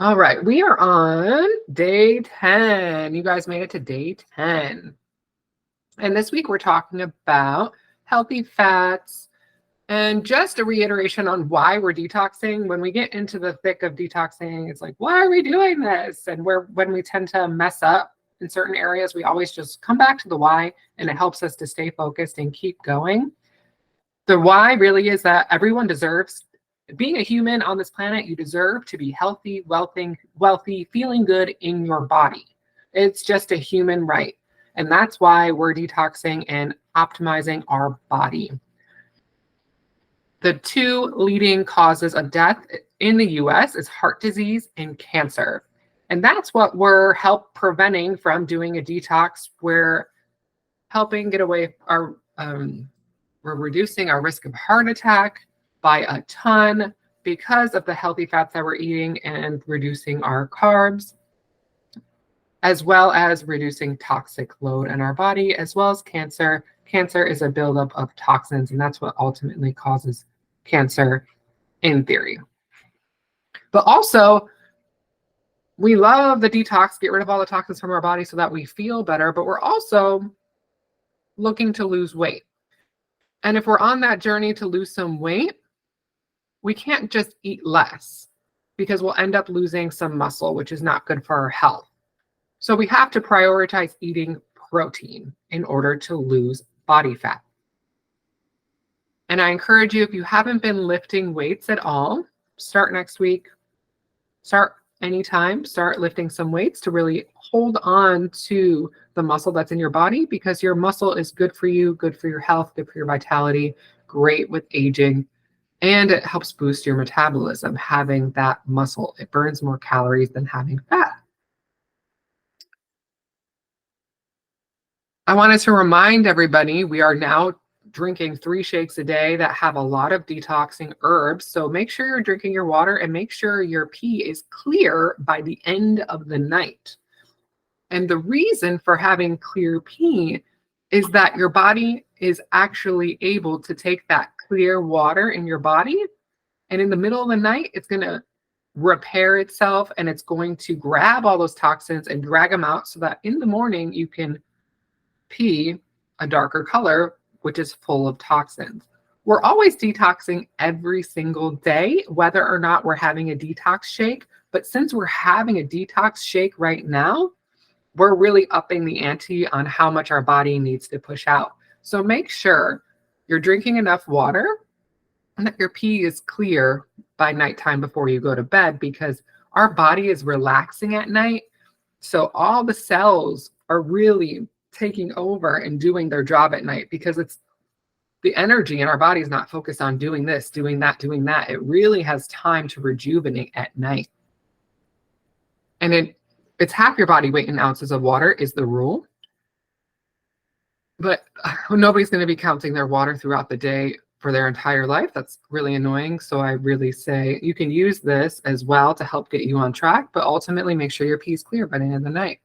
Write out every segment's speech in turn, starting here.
All right, we are on day 10. You guys made it to day 10. And this week we're talking about healthy fats. And just a reiteration on why we're detoxing. When we get into the thick of detoxing, it's like, why are we doing this? And when we tend to mess up in certain areas, we always just come back to the why, and it helps us to stay focused and keep going. The why really is that everyone deserves, being a human on this planet, you deserve to be healthy, wealthy, feeling good in your body. It's just a human right. And that's why we're detoxing and optimizing our body. The two leading causes of death in the US is heart disease and cancer. And that's what we're preventing from doing a detox. We're helping get away we're reducing our risk of heart attack by a ton because of the healthy fats that we're eating and reducing our carbs, as well as reducing toxic load in our body, as well as cancer. Cancer is a buildup of toxins, and that's what ultimately causes cancer in theory. But also, we love the detox, get rid of all the toxins from our body so that we feel better, but we're also looking to lose weight. And if we're on that journey to lose some weight, we can't just eat less because we'll end up losing some muscle, which is not good for our health. So we have to prioritize eating protein in order to lose body fat. And I encourage you, if you haven't been lifting weights at all, start next week. Start anytime. Start lifting some weights to really hold on to the muscle that's in your body, because your muscle is good for you, good for your health, good for your vitality, great with aging, and it helps boost your metabolism, having that muscle. It burns more calories than having fat. I wanted to remind everybody, we are now drinking 3 shakes a day that have a lot of detoxing herbs. So make sure you're drinking your water and make sure your pee is clear by the end of the night. And the reason for having clear pee is that your body is actually able to take that clear water in your body, and in the middle of the night, it's going to repair itself, and it's going to grab all those toxins and drag them out so that in the morning you can pee a darker color, which is full of toxins. We're always detoxing every single day, whether or not we're having a detox shake. But since we're having a detox shake right now, we're really upping the ante on how much our body needs to push out. So make sure you're drinking enough water and that your pee is clear by nighttime before you go to bed, because our body is relaxing at night. So all the cells are really taking over and doing their job at night, because it's the energy in our body is not focused on doing this, doing that, doing that. It really has time to rejuvenate at night. And it's half your body weight in ounces of water is the rule. But nobody's going to be counting their water throughout the day for their entire life. That's really annoying. So I really say you can use this as well to help get you on track, but ultimately make sure your pee is clear by the end of the night.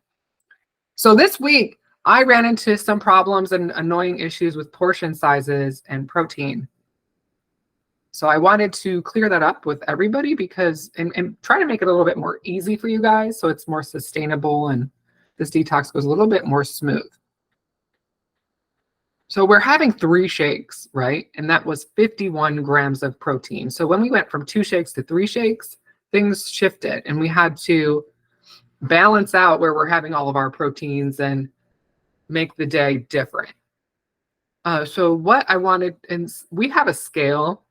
So this week, I ran into some problems and annoying issues with portion sizes and protein. So I wanted to clear that up with everybody, because and try to make it a little bit more easy for you guys so it's more sustainable and this detox goes a little bit more smooth. So we're having 3 shakes, right? And that was 51 grams of protein. So when we went from 2 shakes to 3 shakes, things shifted, and we had to balance out where we're having all of our proteins and make the day different. So what I wanted, and we have a scale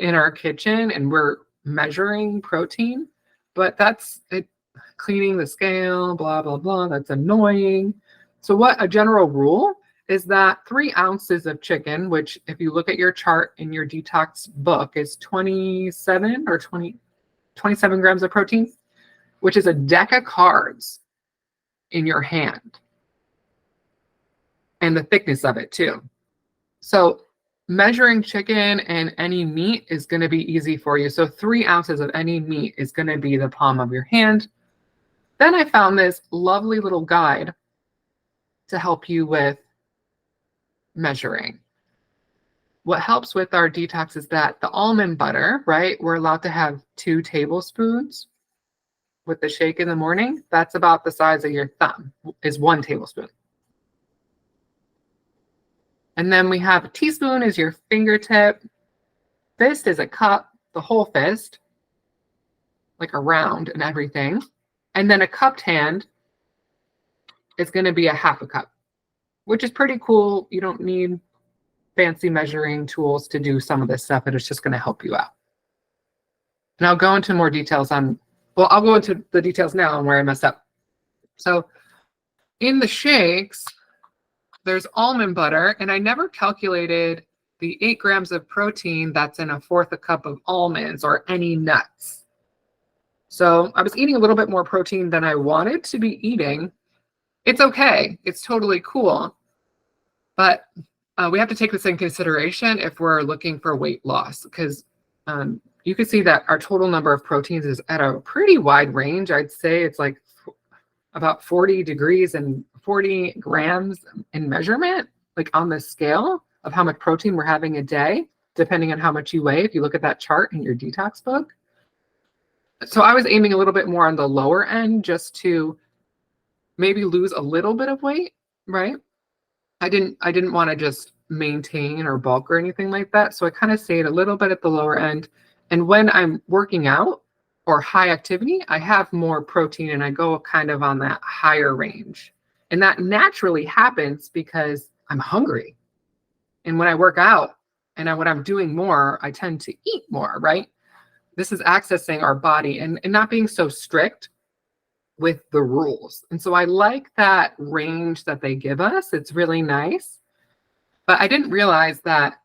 in our kitchen and we're measuring protein, but that's it, cleaning the scale, blah, blah, blah. That's annoying. So what a general rule is that 3 ounces of chicken, which if you look at your chart in your detox book is 27 grams of protein, which is a deck of cards in your hand, and the thickness of it too. So measuring chicken and any meat is going to be easy for you. So 3 ounces of any meat is going to be the palm of your hand. Then I found this lovely little guide to help you with measuring. What helps with our detox is that the almond butter, right? We're allowed to have 2 tablespoons. with the shake in the morning, that's about the size of your thumb, is 1 tablespoon. And then we have a teaspoon is your fingertip. Fist is a cup, the whole fist, like a round and everything. And then a cupped hand is going to be a half a cup, which is pretty cool. You don't need fancy measuring tools to do some of this stuff, but it's just going to help you out. And I'll go into more details on, well, I'll go into the details now on where I messed up. So in the shakes, there's almond butter, and I never calculated the 8 grams of protein that's in 1/4 cup of almonds or any nuts. So I was eating a little bit more protein than I wanted to be eating. It's okay. It's totally cool. But we have to take this in consideration if we're looking for weight loss, because you can see that our total number of proteins is at a pretty wide range. I'd say it's like about 40 degrees and 40 grams in measurement, like on the scale of how much protein we're having a day, depending on how much you weigh, if you look at that chart in your detox book. So I was aiming a little bit more on the lower end just to maybe lose a little bit of weight, right? I didn't want to just maintain or bulk or anything like that. So I kind of stayed a little bit at the lower end. And when I'm working out or high activity, I have more protein and I go kind of on that higher range. And that naturally happens because I'm hungry. And when I work out and when I'm doing more, I tend to eat more, right? This is accessing our body and not being so strict with the rules. And so I like that range that they give us. It's really nice. But I didn't realize that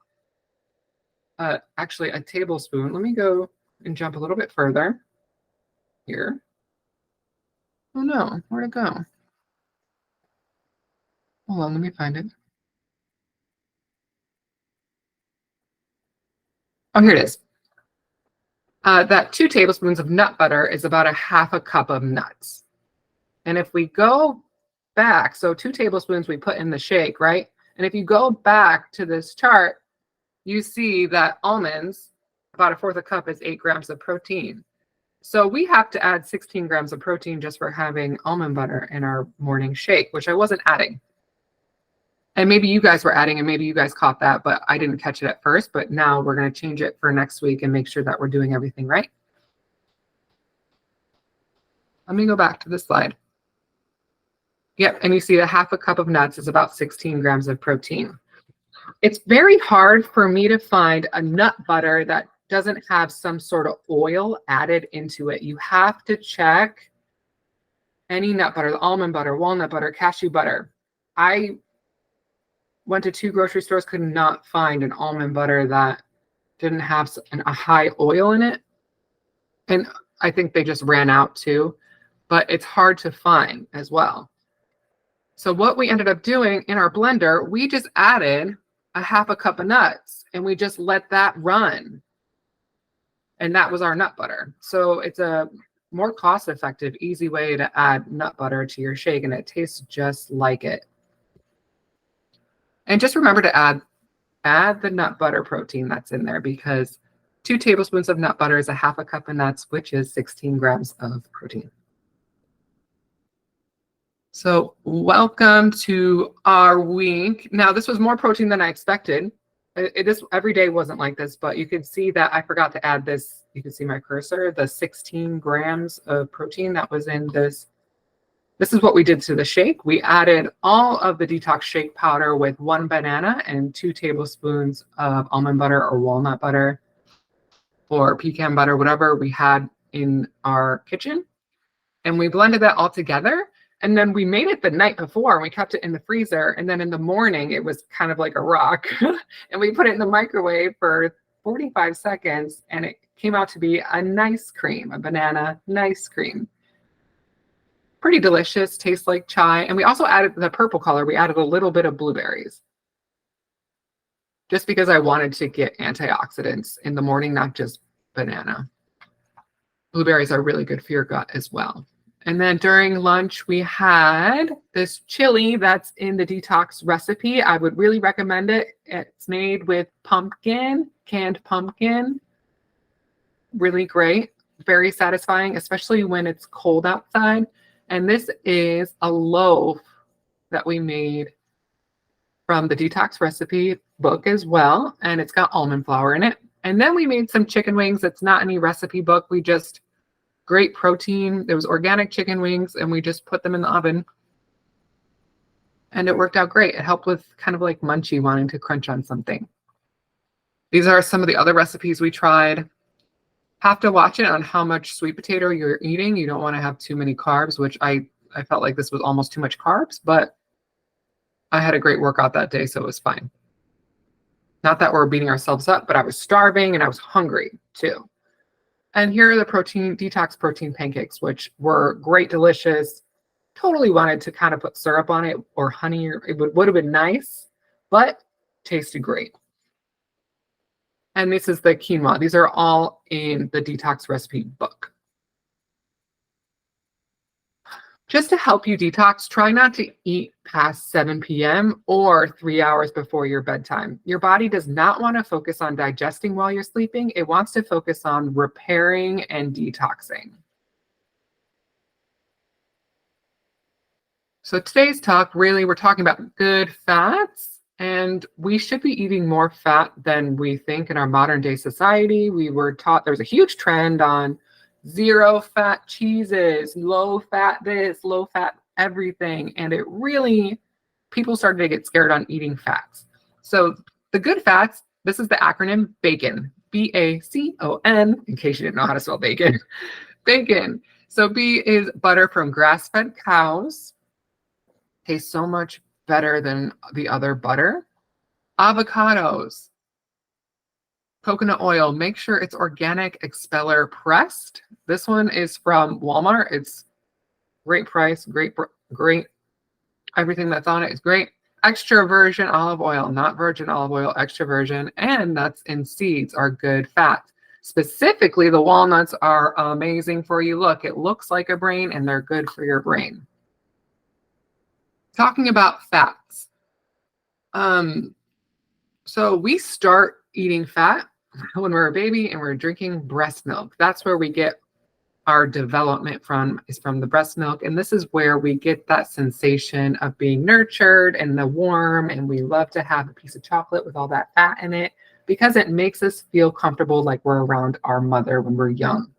actually a tablespoon, let me go and jump a little bit further here. Oh no, where'd it go? Hold on, let me find it. Oh, here it is. That 2 tablespoons of nut butter is about 1/2 cup of nuts. And if we go back, so 2 tablespoons we put in the shake, right? And if you go back to this chart, you see that almonds, about 1/4 cup is 8 grams of protein. So we have to add 16 grams of protein just for having almond butter in our morning shake, which I wasn't adding. And maybe you guys were adding and maybe you guys caught that, but I didn't catch it at first. But now we're going to change it for next week and make sure that we're doing everything right. Let me go back to the slide. Yep, and you see 1/2 cup of nuts is about 16 grams of protein. It's very hard for me to find a nut butter that doesn't have some sort of oil added into it. You have to check any nut butter, the almond butter, walnut butter, cashew butter. I went to 2 grocery stores, could not find an almond butter that didn't have a high oil in it. And I think they just ran out too, but it's hard to find as well. So what we ended up doing in our blender, we just added 1/2 cup of nuts and we just let that run. And that was our nut butter. So it's a more cost-effective, easy way to add nut butter to your shake, and it tastes just like it. And just remember to add the nut butter protein that's in there, because 2 tablespoons of nut butter is 1/2 cup of nuts, which is 16 grams of protein. So welcome to our week. Now, this was more protein than I expected. This every day wasn't like this, but you can see that I forgot to add this. You can see my cursor, the 16 grams of protein that was in this. This is what we did to the shake. We added all of the detox shake powder with 1 banana and 2 tablespoons of almond butter or walnut butter or pecan butter, whatever we had in our kitchen. And we blended that all together. And then we made it the night before and we kept it in the freezer. And then in the morning, it was kind of like a rock. And we put it in the microwave for 45 seconds and it came out to be a nice cream, a banana nice cream. Pretty delicious, tastes like chai. And we also added the purple color. We added a little bit of blueberries just because I wanted to get antioxidants in the morning, not just banana. Blueberries are really good for your gut as well. And then during lunch, we had this chili that's in the detox recipe. I would really recommend it. It's made with pumpkin, canned pumpkin. Really great. very satisfying, especially when it's cold outside. And this is a loaf that we made from the detox recipe book as well. And it's got almond flour in it. And then we made some chicken wings. It's not any recipe book. We just, great protein. It was organic chicken wings, and we just put them in the oven. And it worked out great. It helped with kind of like munchie wanting to crunch on something. These are some of the other recipes we tried. Have to watch it on how much sweet potato you're eating. You don't want to have too many carbs, which I felt like this was almost too much carbs, but I had a great workout that day, so it was fine. Not that we're beating ourselves up, but I was starving and I was hungry too. And here are the detox protein pancakes, which were great, delicious. Totally wanted to kind of put syrup on it or honey. It would have been nice, but tasted great. And this is the quinoa. These are all in the detox recipe book. Just to help you detox, try not to eat past 7 p.m. or 3 hours before your bedtime. Your body does not want to focus on digesting while you're sleeping. It wants to focus on repairing and detoxing. So today's talk, really, we're talking about good fats, and we should be eating more fat than we think in our modern day society. We were taught there's a huge trend on zero fat cheeses, low fat this, low fat everything. And it really, people started to get scared on eating fats. So the good fats, this is the acronym BACON, B-A-C-O-N, in case you didn't know how to spell bacon. Bacon. So B is butter from grass-fed cows. Tastes so much better than the other butter. Avocados. Coconut oil, make sure it's organic, expeller pressed. This one is from Walmart. It's great price, great, everything that's on it is great. Extra virgin olive oil, not virgin olive oil, extra virgin, and nuts and seeds are good fats. Specifically, the walnuts are amazing for you. Look, it looks like a brain, and they're good for your brain. Talking about fats. So we start eating fat when we're a baby and we're drinking breast milk. That's where we get our development from, is from the breast milk. And this is where we get that sensation of being nurtured and the warm. And we love to have a piece of chocolate with all that fat in it because it makes us feel comfortable like we're around our mother when we're young.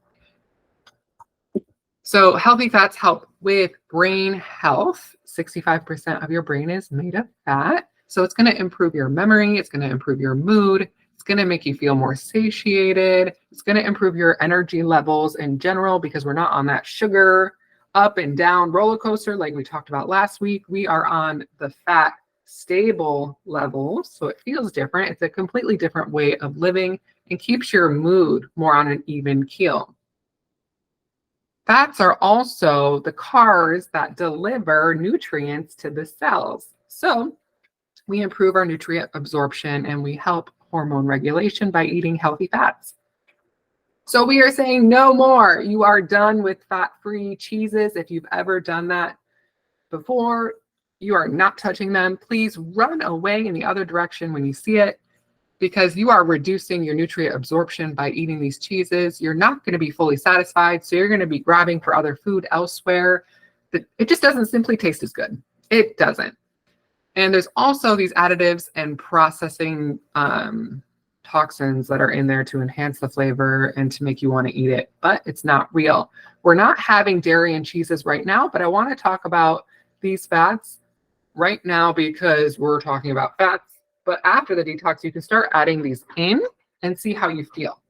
So healthy fats help with brain health. 65% of your brain is made of fat. So it's going to improve your memory. It's going to improve your mood. It's going to make you feel more satiated. It's going to improve your energy levels in general because we're not on that sugar up and down roller coaster like we talked about last week. We are on the fat stable levels, so it feels different. It's a completely different way of living and keeps your mood more on an even keel. Fats are also the cars that deliver nutrients to the cells. So we improve our nutrient absorption and we help hormone regulation by eating healthy fats. So we are saying no more. You are done with fat-free cheeses. If you've ever done that before, you are not touching them. Please run away in the other direction when you see it because you are reducing your nutrient absorption by eating these cheeses. You're not going to be fully satisfied, so you're going to be grabbing for other food elsewhere. It just doesn't simply taste as good. It doesn't. And there's also these additives and processing toxins that are in there to enhance the flavor and to make you want to eat it, but it's not real. We're not having dairy and cheeses right now, but I want to talk about these fats right now because we're talking about fats. But after the detox, you can start adding these in and see how you feel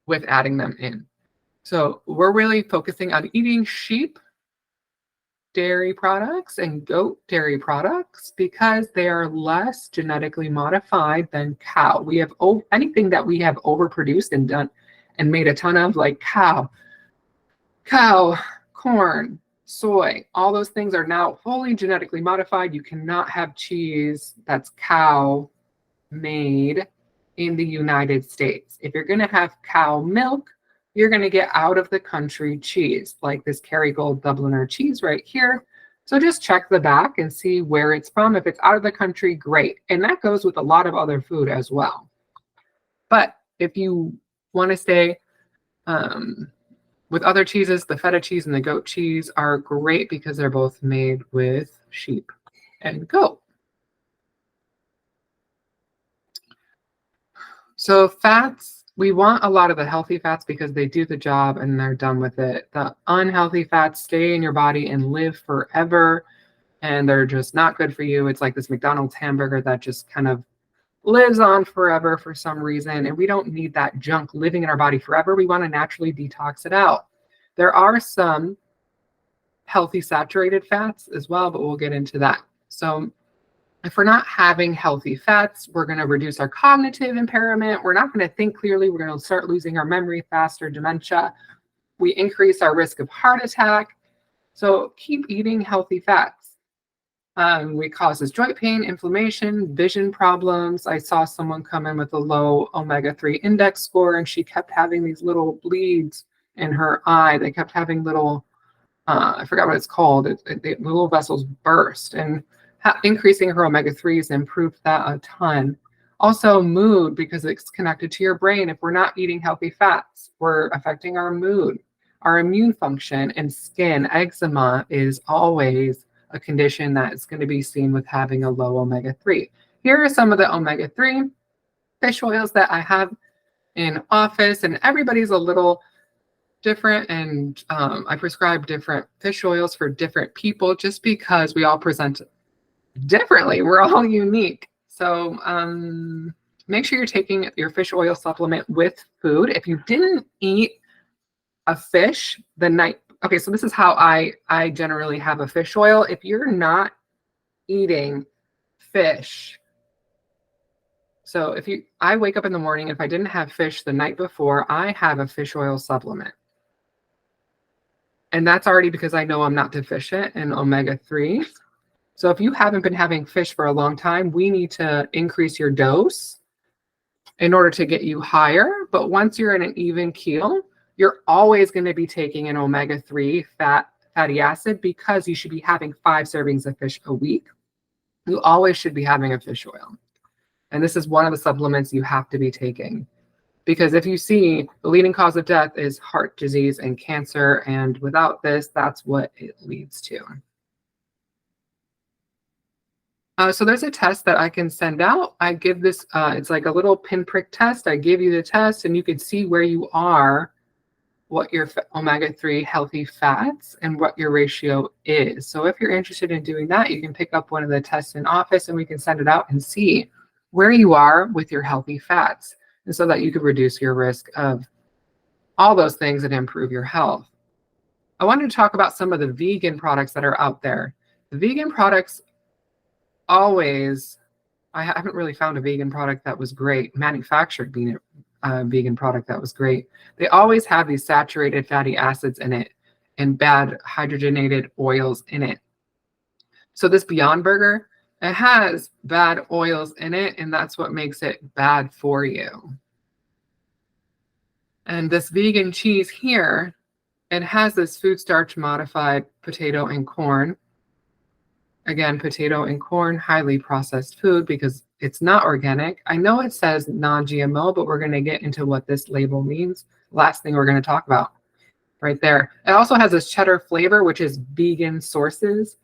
with adding them in. So we're really focusing on eating sheep dairy products and goat dairy products because they are less genetically modified than cow. We have anything that we have overproduced and done and made a ton of, like cow, corn, soy, all those things are now fully genetically modified. You cannot have cheese that's cow made in the United States. If you're going to have cow milk, you're going to get out of the country cheese, like this Kerrygold Dubliner cheese right here. So just check the back and see where it's from. If it's out of the country, great. And that goes with a lot of other food as well. But if you want to stay With other cheeses, the feta cheese and the goat cheese are great because they're both made with sheep and goat. So fats, we want a lot of the healthy fats because they do the job and they're done with it. The unhealthy fats stay in your body and live forever, and they're just not good for you. It's like this McDonald's hamburger that just kind of lives on forever for some reason, and we don't need that junk living in our body forever. We want to naturally detox it out. There are some healthy saturated fats as well, but we'll get into that. So if we're not having healthy fats, we're going to reduce our cognitive impairment. We're not going to think clearly. We're going to start losing our memory faster, dementia. We increase our risk of heart attack. So keep eating healthy fats. We causes joint pain, inflammation, vision problems. I saw someone come in with a low omega-3 index score, and she kept having these little bleeds in her eye. They kept having little, I forgot what it's called. The little vessels burst, and increasing her omega-3s improved that a ton. Also mood, because it's connected to your brain. If we're not eating healthy fats, we're affecting our mood, our immune function, and skin. Eczema is always a condition that is going to be seen with having a low omega-3. Here are some of the omega-3 fish oils that I have in office, and everybody's a little different, and I prescribe different fish oils for different people just because we all present differently. We're all unique. So make sure you're taking your fish oil supplement with food. If you didn't eat a fish the night, okay, so this is how I generally have a fish oil. If you're not eating fish, so I wake up in the morning, if I didn't have fish the night before, I have a fish oil supplement. And that's already because I know I'm not deficient in omega-3. So if you haven't been having fish for a long time, we need to increase your dose in order to get you higher. But once you're in an even keel, you're always going to be taking an omega-3 fatty acid because you should be having 5 servings of fish a week. You always should be having a fish oil. And this is one of the supplements you have to be taking. Because if you see, the leading cause of death is heart disease and cancer. And without this, that's what it leads to. So there's a test that I can send out. I give this, it's like a little pinprick test. I give you the test and you can see where you are, what your omega-3 healthy fats and what your ratio is. So if you're interested in doing that, you can pick up one of the tests in office and we can send it out and see where you are with your healthy fats, and so that you could reduce your risk of all those things and improve your health. I wanted to talk about some of the vegan products that are out there. The vegan products always, I haven't really found a vegan product that was great, manufactured vegan product that was great. They always have these saturated fatty acids in it and bad hydrogenated oils in it. So this Beyond Burger, it has bad oils in it, and that's what makes it bad for you. And this vegan cheese here, it has this food starch modified potato and corn. Again, potato and corn, highly processed food because it's not organic. I know it says non-GMO, but we're going to get into what this label means. Last thing we're going to talk about right there. It also has this cheddar flavor, which is vegan sources.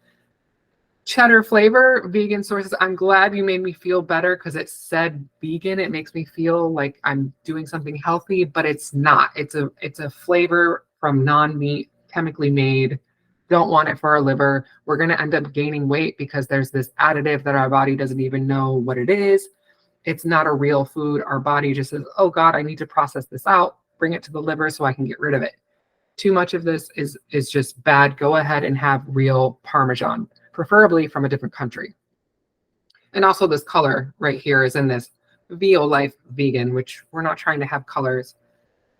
Cheddar flavor, vegan sources. I'm glad you made me feel better because it said vegan. It makes me feel like I'm doing something healthy, but it's not. It's a flavor from non-meat, chemically made. Don't want it for our liver. We're going to end up gaining weight because there's this additive that our body doesn't even know what it is. It's not a real food. Our body just says, oh God, I need to process this out, bring it to the liver so I can get rid of it. Too much of this is just bad. Go ahead and have real Parmesan, preferably from a different country. And also this color right here is in this Veal Life Vegan, which we're not trying to have colors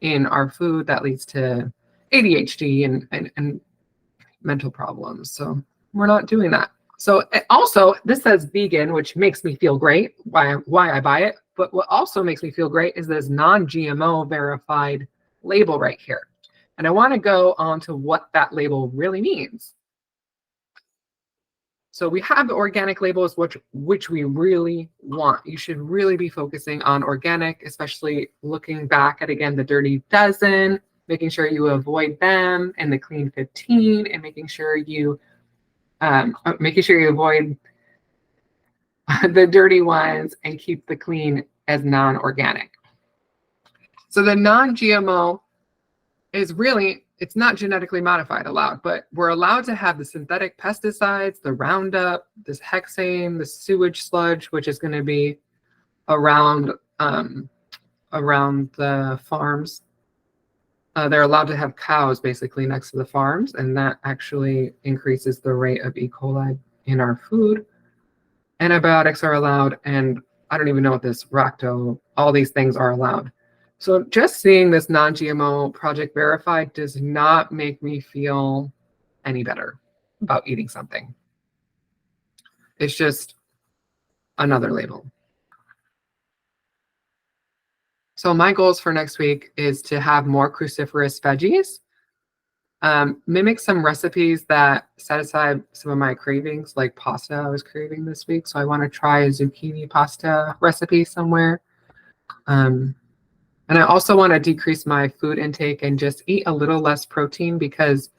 in our food that leads to ADHD and mental problems. So we're not doing that. So also this says vegan, which makes me feel great, why I buy it. But what also makes me feel great is this non-GMO verified label right here. And I want to go on to what that label really means. So we have the organic labels, which we really want. You should really be focusing on organic, especially looking back at, again, the Dirty Dozen. making sure you avoid them and the clean 15, and making sure you avoid the dirty ones and keep the clean as non-organic. So the non-GMO is really, it's not genetically modified allowed, but we're allowed to have the synthetic pesticides, the Roundup, this hexane, the sewage sludge, which is going to be around the farms. They're allowed to have cows basically next to the farms, and that actually increases the rate of E. coli in our food. Antibiotics are allowed, and I don't even know what this racto, all these things are allowed. So just seeing this non-GMO Project Verified does not make me feel any better about eating something. It's just another label. So my goals for next week is to have more cruciferous veggies, mimic some recipes that satisfy some of my cravings, like pasta I was craving this week. So I want to try a zucchini pasta recipe somewhere. And I also want to decrease my food intake and just eat a little less protein, because